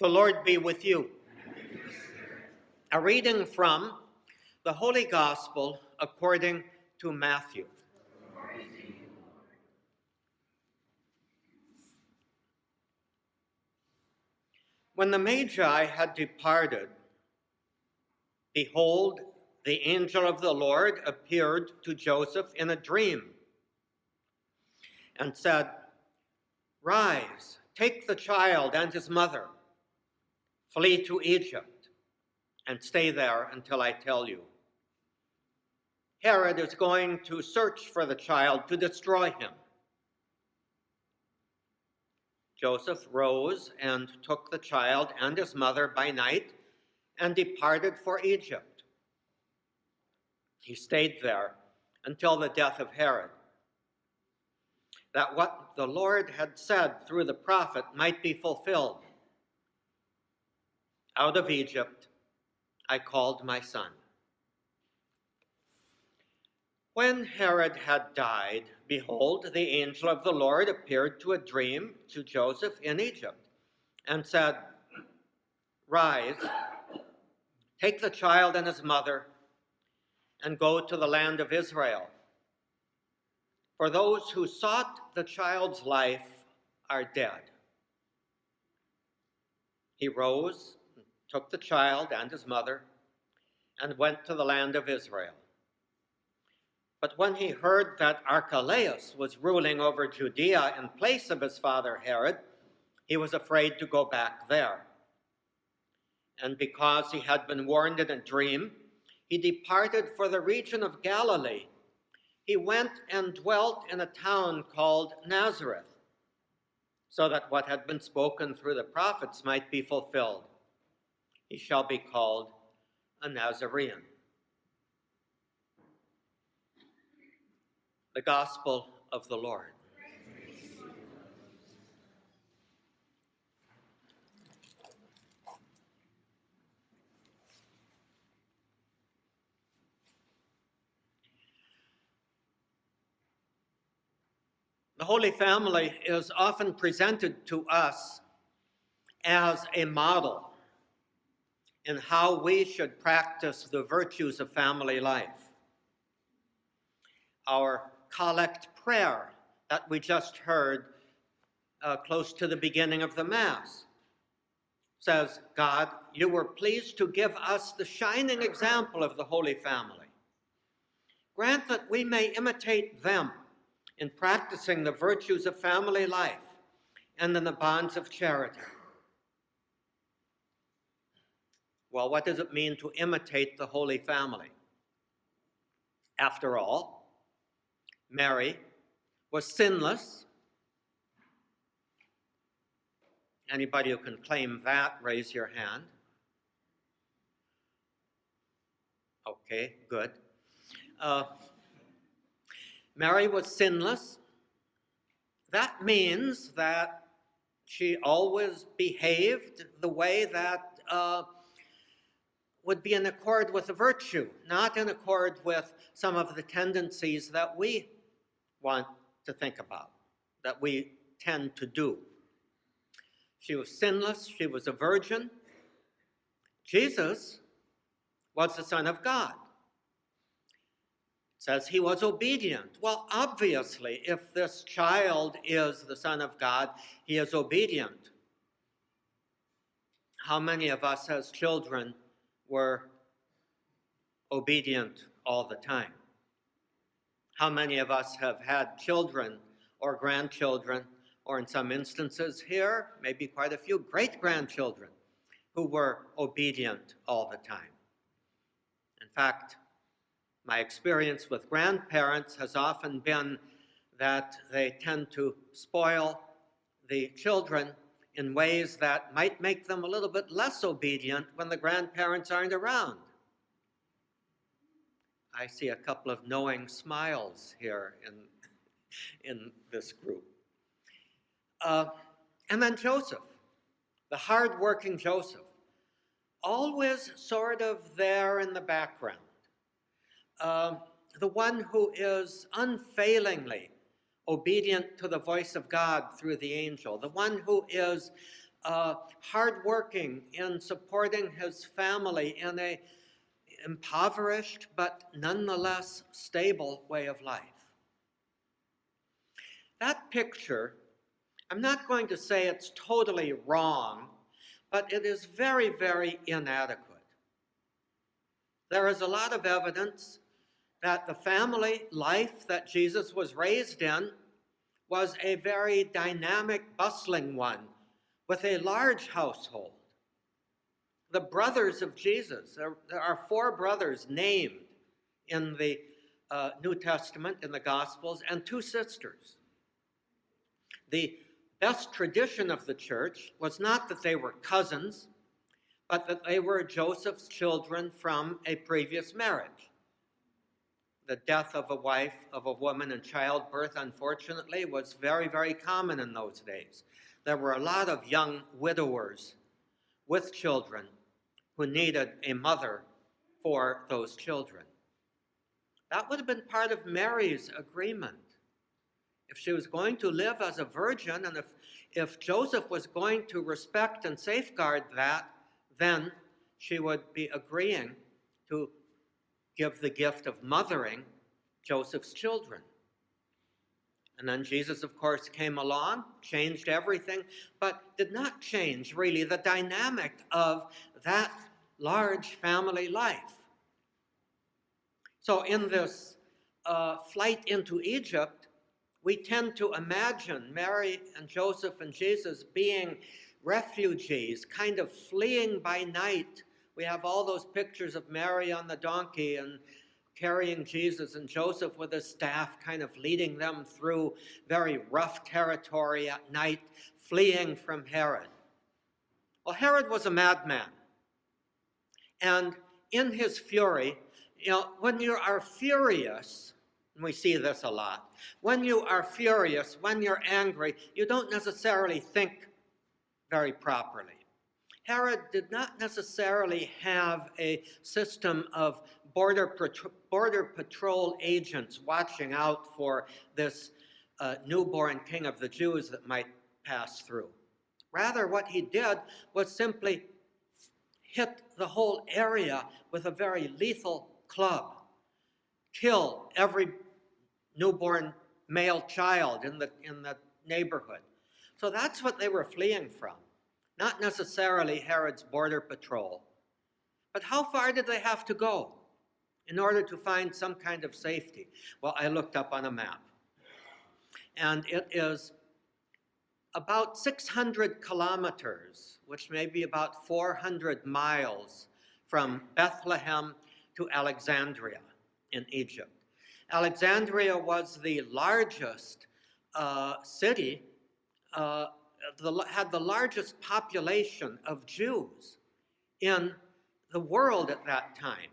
The Lord be with you. A reading from the Holy Gospel according to Matthew. When the Magi had departed, behold, the angel of the Lord appeared to Joseph in a dream and said, "Rise, take the child and his mother, flee to Egypt, and stay there until I tell you. Herod is going to search for the child to destroy him." Joseph rose and took the child and his mother by night and departed for Egypt. He stayed there until the death of Herod, that what the Lord had said through the prophet might be fulfilled. "Out of Egypt I called my son." When Herod had died, behold, the angel of the Lord appeared to a dream to Joseph in Egypt and said, "Rise, take the child and his mother, and go to the land of Israel. For those who sought the child's life are dead." He rose, took the child and his mother, and went to the land of Israel. But when he heard that Archelaus was ruling over Judea in place of his father Herod, he was afraid to go back there. And because he had been warned in a dream, he departed for the region of Galilee. He went and dwelt in a town called Nazareth, so that what had been spoken through the prophets might be fulfilled. "He shall be called a Nazarene." The Gospel of the Lord. The Holy Family is often presented to us as a model in how we should practice the virtues of family life. Our collect prayer that we just heard close to the beginning of the Mass says, "God, you were pleased to give us the shining example of the Holy Family. Grant that we may imitate them in practicing the virtues of family life and in the bonds of charity." Well, what does it mean to imitate the Holy Family? After all, Mary was sinless. Anybody who can claim that, raise your hand. Okay, good. Mary was sinless. That means that she always behaved the way that would be in accord with the virtue, not in accord with some of the tendencies that we want to think about, that we tend to do. She was sinless. She was a virgin. Jesus was the Son of God. It says he was obedient. Well, obviously, if this child is the Son of God, he is obedient. How many of us as children were obedient all the time? How many of us have had children or grandchildren, or in some instances here, maybe quite a few great-grandchildren who were obedient all the time? In fact, my experience with grandparents has often been that they tend to spoil the children in ways that might make them a little bit less obedient when the grandparents aren't around. I see a couple of knowing smiles here in this group. And then Joseph, the hard-working Joseph, always sort of there in the background. The one who is unfailingly obedient to the voice of God through the angel, the one who is hardworking in supporting his family in a impoverished but nonetheless stable way of life. That picture, I'm not going to say it's totally wrong, but it is very, very inadequate. There is a lot of evidence that the family life that Jesus was raised in was a very dynamic, bustling one with a large household. The brothers of Jesus, there are 4 brothers named in the New Testament, in the Gospels, and 2 sisters. The best tradition of the church was not that they were cousins, but that they were Joseph's children from a previous marriage. The death of a wife, of a woman in childbirth, unfortunately, was very, very common in those days. There were a lot of young widowers with children who needed a mother for those children. That would have been part of Mary's agreement. If she was going to live as a virgin, and if Joseph was going to respect and safeguard that, then she would be agreeing to give the gift of mothering Joseph's children. And then Jesus, of course, came along, changed everything, but did not change really the dynamic of that large family life. So in this flight into Egypt, we tend to imagine Mary and Joseph and Jesus being refugees, kind of fleeing by night. We have all those pictures of Mary on the donkey and carrying Jesus, and Joseph with his staff kind of leading them through very rough territory at night, fleeing from Herod. Well, Herod was a madman. And in his fury, when you are furious, and we see this a lot, when you are furious, when you're angry, you don't necessarily think very properly. Herod did not necessarily have a system of border patrol agents watching out for this newborn king of the Jews that might pass through. Rather, what he did was simply hit the whole area with a very lethal club, kill every newborn male child in the neighborhood. So that's what they were fleeing from. Not necessarily Herod's border patrol. But how far did they have to go in order to find some kind of safety? Well, I looked up on a map. And it is about 600 kilometers, which may be about 400 miles from Bethlehem to Alexandria in Egypt. Alexandria was the largest city, had the largest population of Jews in the world at that time.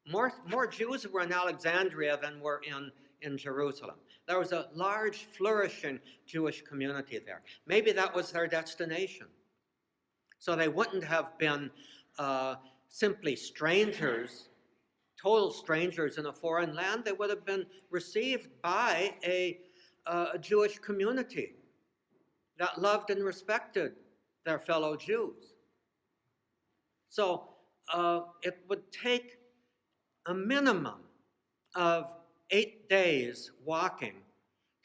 More Jews were in Alexandria than were in Jerusalem. There was a large, flourishing Jewish community there. Maybe that was their destination. So they wouldn't have been simply strangers, total strangers in a foreign land. They would have been received by a Jewish community that loved and respected their fellow Jews. So it would take a minimum of 8 days walking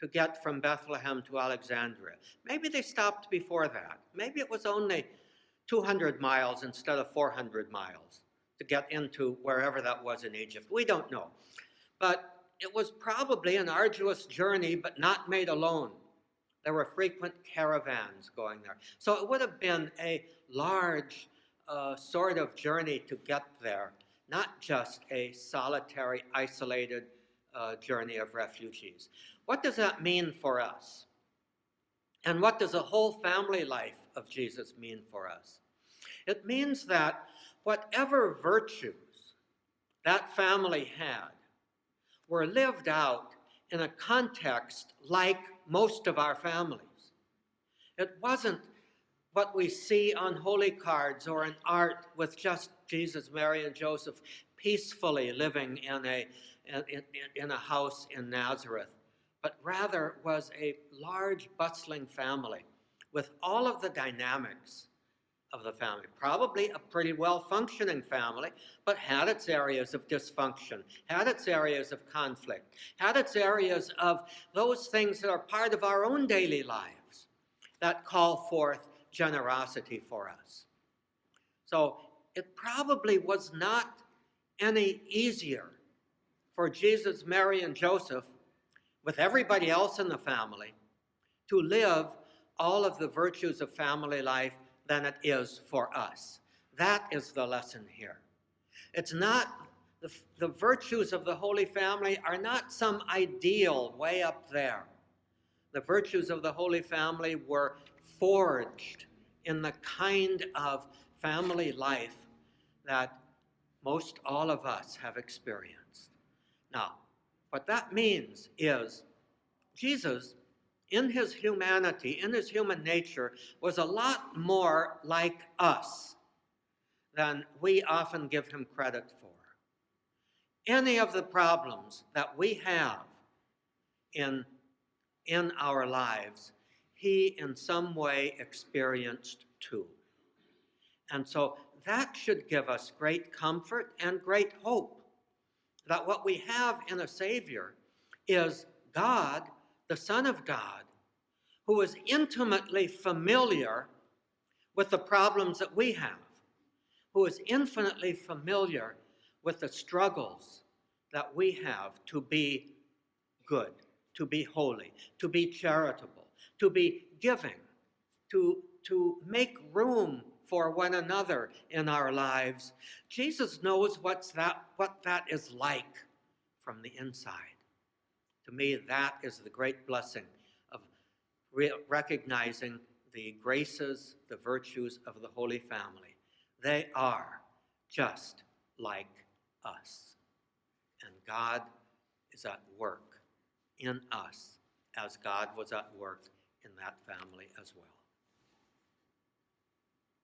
to get from Bethlehem to Alexandria. Maybe they stopped before that. Maybe it was only 200 miles instead of 400 miles to get into wherever that was in Egypt. We don't know. But it was probably an arduous journey, but not made alone. There were frequent caravans going there. So it would have been a large sort of journey to get there, not just a solitary, isolated journey of refugees. What does that mean for us? And what does the whole family life of Jesus mean for us? It means that whatever virtues that family had were lived out in a context like most of our families. It wasn't what we see on holy cards or in art with just Jesus, Mary, and Joseph peacefully living in a house in Nazareth, but rather was a large, bustling family with all of the dynamics of the family. Probably a pretty well-functioning family, but had its areas of dysfunction, had its areas of conflict, had its areas of those things that are part of our own daily lives that call forth generosity for us. So it probably was not any easier for Jesus, Mary, and Joseph, with everybody else in the family, to live all of the virtues of family life than it is for us. That is the lesson here. It's not, the virtues of the Holy Family are not some ideal way up there. The virtues of the Holy Family were forged in the kind of family life that most all of us have experienced. Now, what that means is Jesus, in his humanity, in his human nature, was a lot more like us than we often give him credit for. Any of the problems that we have in our lives, he in some way experienced too. And so that should give us great comfort and great hope that what we have in a Savior is God, the Son of God, who is intimately familiar with the problems that we have, who is infinitely familiar with the struggles that we have to be good, to be holy, to be charitable, to be giving, to make room for one another in our lives. Jesus knows what that is like from the inside. To me, that is the great blessing of recognizing the graces, the virtues of the Holy Family. They are just like us. And God is at work in us as God was at work in that family as well.